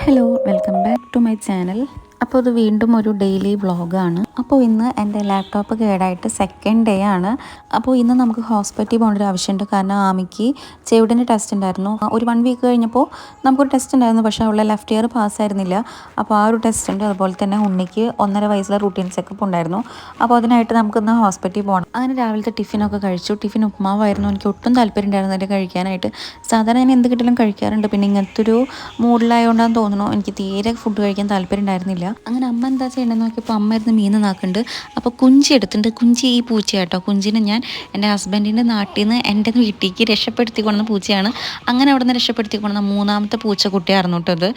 Hello, welcome back to my channel. അപ്പോൾ ഇത് വീണ്ടും ഒരു ഡെയിലി വ്ളോഗാണ്. അപ്പോൾ ഇന്ന് എൻ്റെ ലാപ്ടോപ്പ് കേടായിട്ട് സെക്കൻഡ് ഡേ ആണ്. അപ്പോൾ ഇന്ന് നമുക്ക് ഹോസ്പിറ്റലിൽ പോകേണ്ട ഒരു ആവശ്യമുണ്ട്. കാരണം ആമിക്ക് ചെവിടിൻ്റെ ടെസ്റ്റ് ഉണ്ടായിരുന്നു. ഒരു 1 വീക്ക് കഴിഞ്ഞപ്പോൾ നമുക്കൊരു ടെസ്റ്റ് ഉണ്ടായിരുന്നു. പക്ഷേ അവളുടെ ലെഫ്റ്റ് ഇയർ പാസ്സായിരുന്നില്ല. അപ്പോൾ ആ ഒരു ടെസ്റ്റ് ഉണ്ട്. അതുപോലെ തന്നെ ഉണ്ണിക്ക് 1.5 വയസ്സിലെ റൂട്ടീൻ ചെക്കപ്പ് ഉണ്ടായിരുന്നു. അപ്പോൾ അതിനായിട്ട് നമുക്കിന്ന് ഹോസ്പിറ്റലിൽ പോകണം. അങ്ങനെ രാവിലത്തെ ടിഫിനൊക്കെ കഴിച്ചു. ടിഫിൻ ഉപ്മാവായിരുന്നു. എനിക്ക് ഒട്ടും താല്പര്യം ഉണ്ടായിരുന്നില്ല കഴിക്കാനായിട്ട്. സാധാരണ ഞാൻ എന്ത് കിട്ടിയാലും കഴിക്കാറുണ്ട്. പിന്നെ ഇങ്ങനത്തെ ഒരു മൂഡിലായതുകൊണ്ടാണെന്ന് തോന്നുന്നു എനിക്ക് തീരെ ഫുഡ് കഴിക്കാൻ താല്പര്യം ഉണ്ടായിരുന്നില്ല. അങ്ങനെ അമ്മ എന്താ ചെയ്യണമെന്ന് നോക്കിയപ്പോൾ അമ്മ ഇരുന്ന് മീൻ നാക്കുന്നുണ്ട്. അപ്പോൾ കുഞ്ചി എടുത്തിട്ടുണ്ട്. കുഞ്ചി ഈ പൂച്ചയാട്ടോ. കുഞ്ചിനെ ഞാൻ എൻ്റെ ഹസ്ബൻഡിൻ്റെ നാട്ടിൽ നിന്ന് എൻ്റെ വീട്ടിലേക്ക് രക്ഷപ്പെടുത്തി കൊണ്ടുവന്ന പൂച്ചയാണ്. അങ്ങനെ അവിടെ നിന്ന് രക്ഷപ്പെടുത്തി കൊണ്ടുവന്ന 3ാമത്തെ പൂച്ചക്കുട്ടിയായിരുന്നു കേട്ടോ ഇത്.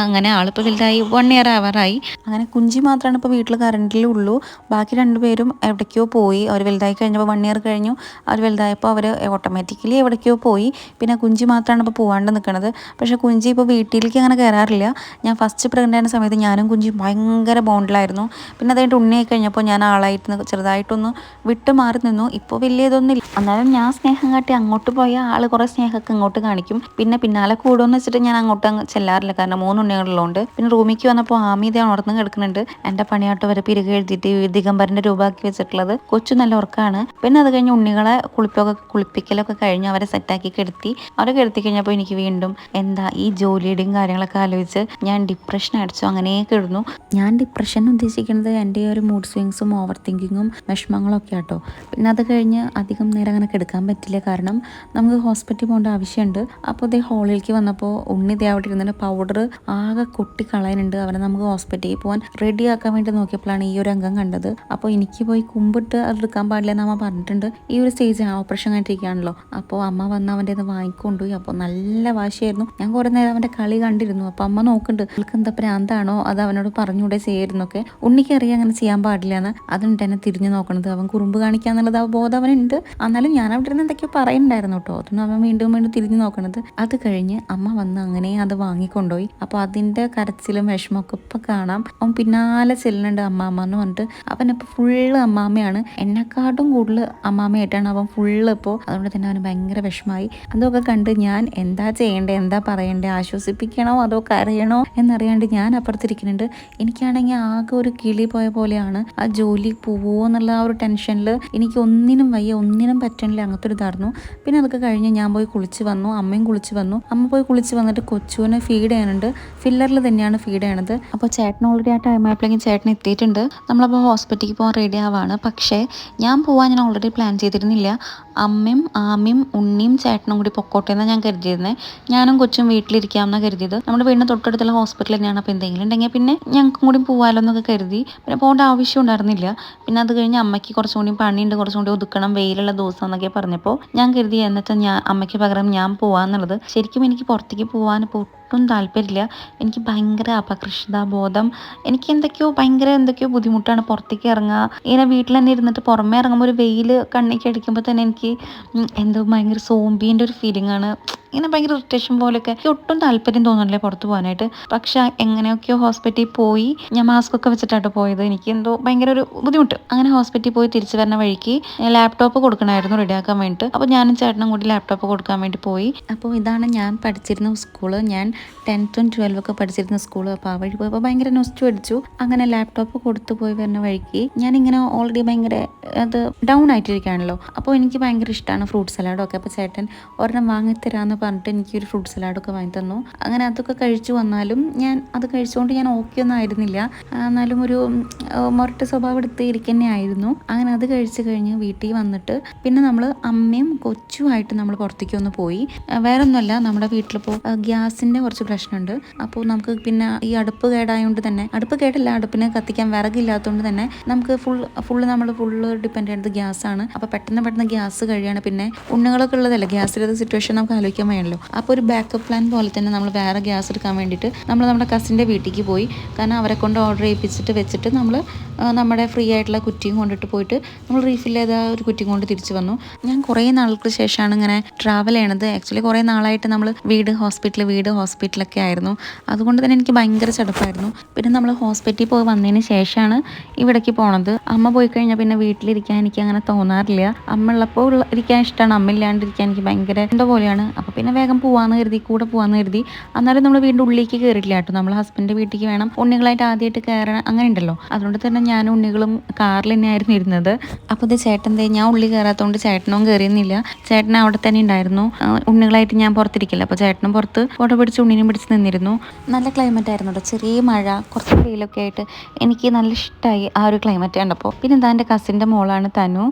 അങ്ങനെ ആളിപ്പോൾ വലുതായി 1 ഇയർ ആവാറായി. അങ്ങനെ കുഞ്ചി മാത്രമാണ് ഇപ്പോൾ വീട്ടിൽ കറണ്ടിലുള്ളൂ. ബാക്കി 2 പേരും എവിടേക്കോ പോയി. അവർ വലുതായി കഴിഞ്ഞപ്പോൾ 1 ഇയർ കഴിഞ്ഞു. അവർ വലുതായപ്പോൾ അവർ ഓട്ടോമാറ്റിക്കലി എവിടേക്കോ പോയി. പിന്നെ കുഞ്ചി മാത്രമാണ് ഇപ്പോൾ പോകാണ്ട് നിൽക്കുന്നത്. പക്ഷേ കുഞ്ചി ഇപ്പോൾ വീട്ടിലേക്ക് അങ്ങനെ കയറാറില്ല. ഞാൻ ഫസ്റ്റ് പ്രഗ്നൻ്റ് ആയിരുന്ന സമയത്ത് ഞാനും കുഞ്ചി ഭയങ്കര ബോണ്ടിലായിരുന്നു. പിന്നെ അതായിട്ട് ഉണ്ണിയായി കഴിഞ്ഞപ്പോൾ ഞാൻ ആളായിട്ട് ചെറുതായിട്ടൊന്ന് വിട്ട് മാറി നിന്നു. ഇപ്പോൾ വലിയ ഇതൊന്നുമില്ല. എന്നാലും ഞാൻ സ്നേഹം കാട്ടി അങ്ങോട്ട് പോയ ആൾ കുറേ സ്നേഹമൊക്കെ ഇങ്ങോട്ട് കാണിക്കും. പിന്നെ പിന്നാലെ കൂടുമെന്ന് വെച്ചിട്ട് ഞാൻ അങ്ങോട്ട് ചെല്ലാറില്ല. കാരണം 3 ഉണ്ണികളുള്ളതുകൊണ്ട്. പിന്നെ റൂമിലേക്ക് വന്നപ്പോൾ ആമി ഉണർന്ന് കിടക്കുന്നുണ്ട്. എൻ്റെ പണിയാട്ട് വരെ പിരികെ എഴുതിയിട്ട് ദിഗംബറിൻ്റെ രൂപമാക്കി വെച്ചിട്ടുള്ളത്. കൊച്ചു നല്ല ഉറക്കമാണ്. പിന്നെ അത് കഴിഞ്ഞ് ഉണ്ണികളെ കുളിപ്പിക്കലൊക്കെ കഴിഞ്ഞ് അവരെ സെറ്റാക്കി കിടത്തി. അവരെ കിടത്തി കഴിഞ്ഞപ്പോൾ എനിക്ക് വീണ്ടും എന്താ ഈ ജോലിയുടെയും കാര്യങ്ങളൊക്കെ ആലോചിച്ച് ഞാൻ ഡിപ്രഷൻ അടിച്ചു. അങ്ങനെ കിടന്നു. ഞാൻ ഡിപ്രഷൻ ഉദ്ദേശിക്കുന്നത് എൻ്റെ ഒരു മൂഡ് സ്വിങ്സും ഓവർ തിങ്കിങ്ങും വിഷമങ്ങളൊക്കെ ആട്ടോ. പിന്നെ അത് കഴിഞ്ഞ് അധികം നേരം അങ്ങനെ കിടക്കാൻ പറ്റില്ല. കാരണം നമുക്ക് ഹോസ്പിറ്റലിൽ പോകേണ്ട ആവശ്യമുണ്ട്. അപ്പോൾ ഇതേ ഹോളിലേക്ക് വന്നപ്പോൾ ഉണ്ണി ഇതേ അവിടെ ഇരുന്നിട്ട് പൗഡർ ആകെ കൊട്ടി കളയാനുണ്ട്. അവരെ നമുക്ക് ഹോസ്പിറ്റലിൽ പോകാൻ റെഡിയാക്കാൻ വേണ്ടി നോക്കിയപ്പോഴാണ് ഈ ഒരു അംഗം കണ്ടത്. അപ്പോൾ എനിക്ക് പോയി കുമ്പിട്ട് അത് എടുക്കാൻ പാടില്ല എന്ന് അമ്മ പറഞ്ഞിട്ടുണ്ട്. ഈ ഒരു സ്റ്റേജ് ഓപ്പറേഷൻ കഴിഞ്ഞിരിക്കുകയാണല്ലോ. അപ്പോൾ അമ്മ വന്ന് അവൻ്റെ അത് വാങ്ങിക്കൊണ്ടുപോയി. അപ്പോൾ നല്ല വാശിയായിരുന്നു. ഞാൻ കുറേ നേരം അവൻ്റെ കളി കണ്ടിരുന്നു. അപ്പോൾ അമ്മ നോക്കുന്നുണ്ട് അവൾക്ക് എന്താ പ്രാന്താണോ അത് അവനോട് പറഞ്ഞൂടെ ചെയ്യായിരുന്നൊക്കെ. ഉണ്ണിക്ക് അറിയാം അങ്ങനെ ചെയ്യാൻ പാടില്ല എന്ന്. അതുകൊണ്ട് തന്നെ തിരിഞ്ഞു നോക്കണത് അവൻ കുറുമ്പ് കാണിക്കാന്നുള്ളത് ആ ബോധം അവനുണ്ട്. എന്നാലും ഞാൻ അവിടെ ഇരുന്ന് എന്തൊക്കെയോ പറയുന്നുണ്ടായിരുന്നു കേട്ടോ. അതൊന്നും അവൻ വീണ്ടും തിരിഞ്ഞു നോക്കണത്. അത് കഴിഞ്ഞ് അമ്മ വന്ന് അങ്ങനെ അത് വാങ്ങിക്കൊണ്ടുപോയി. അപ്പോൾ അതിൻ്റെ കരച്ചിലും വിഷമമൊക്കെ ഇപ്പം കാണാം. അവൻ പിന്നാലെ ചെല്ലുന്നുണ്ട് അമ്മാമ്മ എന്ന് പറഞ്ഞിട്ട്. അവനിപ്പോൾ ഫുള്ള് അമ്മാമ്മയാണ്. എന്നെക്കാട്ടും കൂടുതൽ അമ്മാമ്മയായിട്ടാണ് അവൻ ഫുള്ള് ഇപ്പോൾ. അതുകൊണ്ട് തന്നെ അവന് ഭയങ്കര വിഷമമായി. അതൊക്കെ കണ്ട് ഞാൻ എന്താ ചെയ്യേണ്ടത്, എന്താ പറയണ്ടേ, ആശ്വസിപ്പിക്കണോ അതോ കരയണോ എന്നറിയാണ്ട് ഞാൻ അപ്പുറത്തിരിക്കുന്നുണ്ട്. എനിക്കാണെങ്കിൽ ആകെ ഒരു കിളി പോയ പോലെയാണ്. ആ ജോലി പോവോ എന്നുള്ള ആ ഒരു ടെൻഷനിൽ എനിക്ക് ഒന്നിനും വയ്യ, ഒന്നിനും പറ്റണില്ല. അങ്ങനത്തെ ഒരു ഇതായിരുന്നു. പിന്നെ അതൊക്കെ കഴിഞ്ഞ് ഞാൻ പോയി കുളിച്ച് വന്നു. അമ്മയും കുളിച്ച് വന്നു. അമ്മ പോയി കുളിച്ച് വന്നിട്ട് കൊച്ചുവിനെ ഫീഡ് ചെയ്യാനുണ്ട്. ഫില്ലറിൽ തന്നെയാണ് ഫീഡ് ചെയ്യണത്. അപ്പോൾ ചേട്ടൻ ഓൾറെഡി ആ ടൈം ആയപ്പോഴേക്കും ചേട്ടൻ എത്തിയിട്ടുണ്ട്. നമ്മളപ്പോൾ ഹോസ്പിറ്റലിൽ പോകാൻ റെഡി ആവാണ്. പക്ഷേ ഞാൻ ഓൾറെഡി പ്ലാൻ ചെയ്തിരുന്നില്ല. അമ്മയും ആമിയും ഉണ്ണിയും ചേട്ടനും കൂടി പൊക്കോട്ടെ എന്നാണ് ഞാൻ കരുതിയിരുന്നത്. ഞാനും കൊച്ചും വീട്ടിലിരിക്കാമെന്നാണ് കരുതിയത്. നമ്മുടെ വീടിന് തൊട്ടടുത്തുള്ള ഹോസ്പിറ്റൽ തന്നെയാണ്. അപ്പോൾ എന്തെങ്കിലും ഉണ്ടെങ്കിൽ പിന്നെ ഞങ്ങൾക്കും കൂടി പോകാമല്ലോ എന്നൊക്കെ കരുതി. പിന്നെ പോകേണ്ട ആവശ്യം ഉണ്ടായിരുന്നില്ല. പിന്നെ അത് കഴിഞ്ഞ് അമ്മയ്ക്ക് കുറച്ചും കൂടി പണിയുണ്ട്, കുറച്ചും കൂടി ഒതുക്കണം, വെയിലുള്ള ദിവസം എന്നൊക്കെ പറഞ്ഞപ്പോൾ ഞാൻ കരുതി എന്നിട്ട് അമ്മയ്ക്ക് പകരം ഞാൻ പോകാമെന്നുള്ളത്. ശരിക്കും എനിക്ക് പുറത്തേക്ക് പോകാൻ ഒട്ടും താല്പര്യമില്ല. എനിക്ക് ഭയങ്കര അപകർഷതാബോധം. എനിക്ക് എന്തൊക്കെയോ ബുദ്ധിമുട്ടാണ് പുറത്തേക്ക് ഇറങ്ങുക. ഇങ്ങനെ വീട്ടിൽ തന്നെ ഇരുന്നിട്ട് പുറമേ ഇറങ്ങുമ്പോൾ ഒരു വെയിൽ കണ്ണിക്ക് അടിക്കുമ്പോൾ തന്നെ എനിക്ക് എന്തോ ഭയങ്കര സോംബീൻ്റെ ഒരു ഫീലിംഗ് ആണ്. ഇങ്ങനെ ഭയങ്കര ഇറിറ്റേഷൻ പോലെയൊക്കെ. ഒട്ടും താല്പര്യം തോന്നുന്നില്ല പുറത്ത് പോകാനായിട്ട്. പക്ഷെ എങ്ങനെയൊക്കെയോ ഹോസ്പിറ്റലിൽ പോയി. ഞാൻ മാസ്ക് ഒക്കെ വെച്ചിട്ടാട്ടോ പോയത്. എനിക്ക് എന്തോ ഭയങ്കര ഒരു ബുദ്ധിമുട്ട്. അങ്ങനെ ഹോസ്പിറ്റലിൽ പോയി തിരിച്ചു വരുന്ന വഴിക്ക് ലാപ്ടോപ്പ് കൊടുക്കണമായിരുന്നു റെഡിയാക്കാൻ വേണ്ടിയിട്ട്. അപ്പോൾ ഞാനും ചേട്ടനും കൂടി ലാപ്ടോപ്പ് കൊടുക്കാൻ വേണ്ടി പോയി. അപ്പോൾ ഇതാണ് ഞാൻ പഠിച്ചിരുന്ന സ്കൂള്. ഞാൻ 10th 12th ഒക്കെ പഠിച്ചിരുന്ന സ്കൂള്. അപ്പോൾ ആ വഴി പോയപ്പോൾ ഭയങ്കര നൊസ്റ്റു അടിച്ചു. അങ്ങനെ ലാപ്ടോപ്പ് കൊടുത്തു പോയി വരുന്ന വഴിക്ക് ഞാനിങ്ങനെ ഓൾറെഡി ഭയങ്കര അത് ഡൗൺ ആയിട്ടിരിക്കുകയാണല്ലോ. അപ്പോൾ എനിക്ക് ഭയങ്കര ഇഷ്ടമാണ് ഫ്രൂട്ട് സലാഡൊക്കെ. അപ്പോൾ ചേട്ടൻ ഒരെണ്ണം വാങ്ങിത്തരാമെന്ന് പറഞ്ഞിട്ട് എനിക്കൊരു ഫ്രൂട്ട് സലാഡൊക്കെ വാങ്ങി തന്നു. അങ്ങനെ അതൊക്കെ കഴിച്ചു വന്നാലും ഞാൻ അത് കഴിച്ചുകൊണ്ട് ഞാൻ ഓക്കെ ഒന്നും ആയിരുന്നില്ല. എന്നാലും ഒരു മൊരട്ട് സ്വഭാവം എടുത്തിരിക്കുന്നേ ആയിരുന്നു. അങ്ങനെ അത് കഴിച്ച് കഴിഞ്ഞ് വീട്ടിൽ വന്നിട്ട് പിന്നെ നമ്മൾ അമ്മയും കൊച്ചുമായിട്ട് നമ്മൾ പുറത്തേക്ക് ഒന്ന് പോയി. വേറെ ഒന്നുമല്ല, നമ്മുടെ വീട്ടിലിപ്പോൾ ഗ്യാസിൻ്റെ കുറച്ച് പ്രശ്നമുണ്ട്. അപ്പോൾ നമുക്ക് പിന്നെ ഈ അടുപ്പ് കേടായതുകൊണ്ട് തന്നെ, അടുപ്പ് കേടല്ല, അടുപ്പിന് കത്തിക്കാൻ വിറകില്ലാത്തതുകൊണ്ട് തന്നെ നമുക്ക് ഫുള്ള് ഡിപ്പെൻഡ് ചെയ്യുന്നത് ഗ്യാസാണ്. അപ്പോൾ പെട്ടെന്ന് ഗ്യാസ് കഴിയാണ്. പിന്നെ ഉണ്ണുകളൊക്കെ ഉള്ളതല്ല, ഗ്യാസിലത്തെ സിറ്റുവേഷൻ നമുക്ക് ആലോചിക്കാൻ വേണമല്ലോ. അപ്പോൾ ഒരു ബാക്കപ്പ് പ്ലാൻ പോലെ തന്നെ നമ്മൾ വേറെ ഗ്യാസ് എടുക്കാൻ വേണ്ടിയിട്ട് നമ്മൾ നമ്മുടെ കസിൻ്റെ വീട്ടിലേക്ക് പോയി. കാരണം അവരെ കൊണ്ട് ഓർഡർ ചെയ്യിപ്പിച്ചിട്ട് വെച്ചിട്ട് നമ്മൾ നമ്മുടെ ഫ്രീ ആയിട്ടുള്ള കുറ്റിയും കൊണ്ടിട്ട് പോയിട്ട് നമ്മൾ റീഫിൽ ചെയ്ത ഒരു കുറ്റിയും കൊണ്ട് തിരിച്ചു വന്നു. ഞാൻ കുറേ നാൾക്ക് ശേഷമാണ് ഇങ്ങനെ ട്രാവൽ ചെയ്യണത്. ആക്ച്വലി കുറേ നാളായിട്ട് നമ്മൾ വീട് ഹോസ്പിറ്റൽ ഹോസ്പിറ്റലൊക്കെ ആയിരുന്നു. അതുകൊണ്ട് തന്നെ എനിക്ക് ഭയങ്കര ചടപ്പായിരുന്നു. പിന്നെ നമ്മൾ ഹോസ്പിറ്റലിൽ പോയി വന്നതിന് ശേഷമാണ് ഇവിടേക്ക് പോണത്. അമ്മ പോയി കഴിഞ്ഞാൽ പിന്നെ വീട്ടിലിരിക്കാൻ എനിക്ക് അങ്ങനെ തോന്നാറില്ല. അമ്മ ഉള്ളപ്പോൾ ഇരിക്കാൻ ഇഷ്ടമാണ്, അമ്മ ഇല്ലാണ്ടിരിക്കാൻ എനിക്ക് ഭയങ്കര എന്തോ പോലെയാണ്. അപ്പോൾ പിന്നെ വേഗം പോവാന്ന് കരുതി, കൂടെ പോവാന്ന് കരുതി. അന്നേരം നമ്മൾ വീണ്ടും ഉള്ളിലേക്ക് കയറിയില്ല കേട്ടോ. നമ്മൾ ഹസ്ബൻഡിൻ്റെ വീട്ടിലേക്ക് വേണം ഉണ്ണികളായിട്ട് ആദ്യമായിട്ട് കയറാൻ, അങ്ങനെ ഉണ്ടല്ലോ. അതുകൊണ്ട് തന്നെ ഞാനും ഉണ്ണികളും കാറിൽ തന്നെയായിരുന്നു ഇരുന്നത്. അപ്പോൾ ഇത് ചേട്ടൻ ഞാൻ ഉള്ളി കയറാത്തതുകൊണ്ട് ചേട്ടനും കയറിയുന്നില്ല. ചേട്ടൻ അവിടെ തന്നെ ഉണ്ടായിരുന്നു. ഉണ്ണികളായിട്ട് ഞാൻ പുറത്തിരിക്കില്ല, അപ്പോൾ ചേട്ടനും പുറത്ത് ഫോട്ടോ പിടിച്ച് ഉണ്ണിനും പിടിച്ച് നിന്നിരുന്നു. നല്ല ക്ലൈമറ്റ് ആയിരുന്നു കേട്ടോ, ചെറിയ മഴ, കുറച്ച് വെയിലൊക്കെ ആയിട്ട് എനിക്ക് നല്ല ഇഷ്ടമായി ആ ഒരു ക്ലൈമറ്റ് കണ്ടപ്പോൾ. പിന്നെ എന്താ എൻ്റെ കസിൻ്റെ മോളാണ് തനു.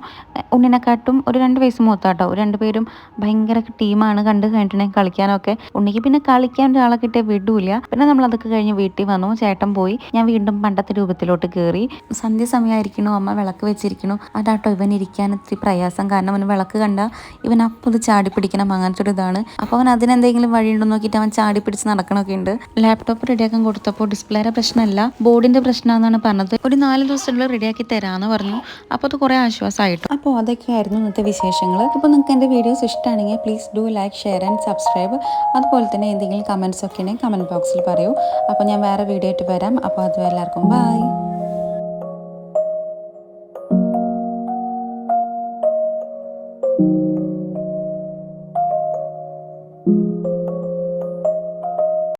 ഉണ്ണിനെക്കാട്ടും ഒരു 2 വയസ്സ് മൂത്താട്ടോ. രണ്ടുപേരും ഭയങ്കര ടീമാണ്. കണ്ടു കഴിഞ്ഞിട്ടുണ്ടെങ്കിൽ കളിക്കാനൊക്കെ. ഉണ്ണിക്ക് പിന്നെ കളിക്കാൻ ഒരാളെ കിട്ടിയ വിടൂല. പിന്നെ നമ്മൾ അതൊക്കെ കഴിഞ്ഞ് വീട്ടിൽ വന്നു, ചേട്ടൻ പോയി, ഞാൻ വീണ്ടും പണ്ടത്തെ രൂപത്തിലോട്ട് കയറി. സന്ധ്യ സമയമായിരിക്കണു, അമ്മ വിളക്ക് വെച്ചിരിക്കണു. അതാട്ടോ ഇവൻ ഇരിക്കാൻ ഇത്തിരി പ്രയാസം. കാരണം അവന് വിളക്ക് കണ്ടാൽ ഇവൻ അപ്പോൾ ഇത് ചാടി പിടിക്കണം, അങ്ങനത്തെ ഒരു ഇതാണ്. അപ്പോൾ അവൻ അതിനെന്തെങ്കിലും വഴിയുണ്ടോ നോക്കിയിട്ട് അവൻ ചാടി പിടിച്ച് നടക്കണമൊക്കെ ഉണ്ട്. ലാപ്ടോപ്പ് റെഡിയാക്കാൻ കൊടുത്തപ്പോൾ ഡിസ്പ്ലേയുടെ പ്രശ്നമല്ല, ബോർഡിൻ്റെ പ്രശ്നമാണെന്നാണ് പറഞ്ഞത്. ഒരു 4 ദിവസത്തിനുള്ളിൽ റെഡിയാക്കി തരാമെന്ന് പറഞ്ഞു. അപ്പോൾ അത് കുറേ ആശ്വാസമായിട്ടു. അപ്പോൾ അതൊക്കെയായിരുന്നു ഇന്നത്തെ വിശേഷങ്ങൾ. അപ്പോൾ നിങ്ങൾക്ക് എൻ്റെ വീഡിയോസ് ഇഷ്ടമാണെങ്കിൽ please do like, share and subscribe. അതുപോലെ തന്നെ എന്തെങ്കിലും കമൻറ്റ്സ് ഒക്കെ ഉണ്ടെങ്കിൽ കമൻറ്റ് ബോക്സിൽ പറയൂ. അപ്പോൾ ഞാൻ വേറെ വീഡിയോ ആയിട്ട് വരാം. അപ്പോൾ അതുവരെ എല്ലാവർക്കും ബൈ.